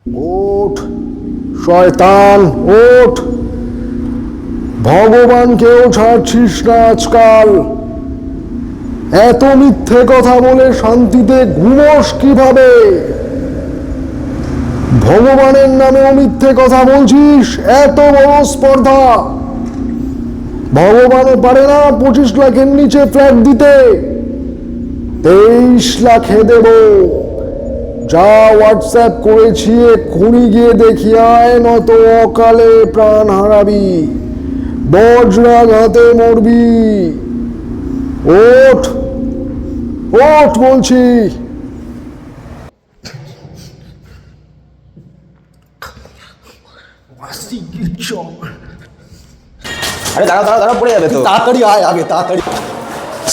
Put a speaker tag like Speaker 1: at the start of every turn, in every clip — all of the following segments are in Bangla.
Speaker 1: ওঠ শয়তান ওঠ, ভগবানকেও ছাড়ছিস না আজকাল। এত মিথ্যে কথা বলে শান্তিতে ঘুমোস কিভাবে? ভগবানের নামেও মিথ্যে কথা বলছিস, এত বড় স্পর্ধা। ভগবানও পারে না 25 লাখের নিচে ফ্ল্যাট দিতে, 23 লাখে দেব। যা হোয়াটসঅ্যাপ করেছি এক্ষুনি গিয়ে দেখিয়ে আয়, নত অকালে প্রাণ হারাবি, বজ্রাঘাতে মরবি। ওঠ ওঠ বলছি।
Speaker 2: আরে দাঁড়া দাঁড়া দাঁড়া, পড়ে যাবে তো।
Speaker 1: তাড়াতাড়ি আয় আগে, তাড়াতাড়ি।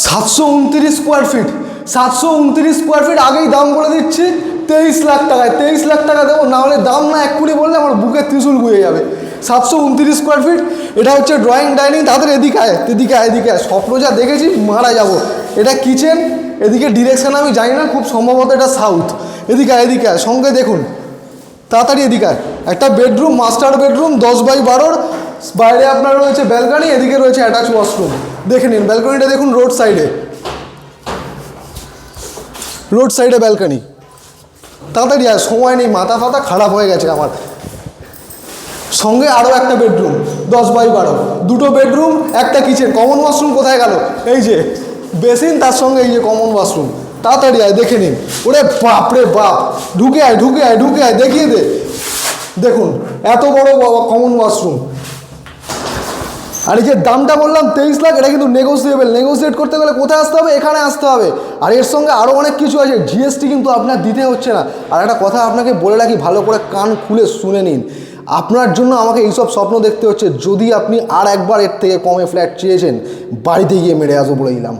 Speaker 1: 729 স্কোয়ার ফিট, 729 স্কোয়ার ফিট আগেই দাম বলে দিচ্ছি 23 লাখ টাকায়। 23 লাখ টাকা দেবো, না হলে দাম না এক্ষুনি বললে আমার বুকের ত্রিশূল গুঁয়ে যাবে। 729 স্কোয়ার ফিট, এটা হচ্ছে ড্রয়িং ডাইনিং। তাদের এদিকে আয়, এদিকে আয়, এদিকে আয়। স্বপ্ন যা দেখেছি মারা যাবো। এটা কিচেন, এদিকে ডিরেকশন আমি জানি না, খুব সম্ভবত এটা সাউথ। এদিকে আয়, এদিকে আয়, সঙ্গে দেখুন, তাড়াতাড়ি এদিকে আয়। একটা বেডরুম, মাস্টার বেডরুম 10x12, বাইরে আপনার রয়েছে ব্যালকনি, এদিকে রয়েছে অ্যাটাচ ওয়াশরুম। দেখে নিন ব্যালকনিটা, দেখুন রোড সাইডে, রোড সাইডে ব্যালকনি। তাড়াতাড়ি আয়, সময় নেই, মাথা ফাতা খারাপ হয়ে গেছে আমার। সঙ্গে আরও একটা বেডরুম 10x12, দুটো বেডরুম, একটা কিচেন। কমন ওয়াশরুম কোথায় গেল? এই যে বেসিন, তার সঙ্গে এই যে কমন ওয়াশরুম। তাড়াতাড়ি আয়, দেখে নিন। ওরে বাপ রে বাপ, ঢুকে আয়, ঢুকে আয়, ঢুকে আয়, দেখিয়ে দে। দেখুন এত বড় কমন ওয়াশরুম। আর এই যে দামটা বললাম 23 লাখ, এটা কিন্তু নেগোসিয়েবল। নেগোসিয়েট করতে গেলে কোথায় আসতে হবে? এখানে আসতে হবে। আর এর সঙ্গে আরও অনেক কিছু আছে, জিএসটি কিন্তু আপনার দিতে হচ্ছে না। আর একটা কথা আপনাকে বলে রাখি, ভালো করে কান খুলে শুনে নিন। আপনার জন্য আমাকে এইসব স্বপ্ন দেখতে হচ্ছে। যদি আপনি আর একবার এর থেকে কমে ফ্ল্যাট চেয়েছেন, বাড়িতে গিয়ে মেরে আসবো বলে দিলাম।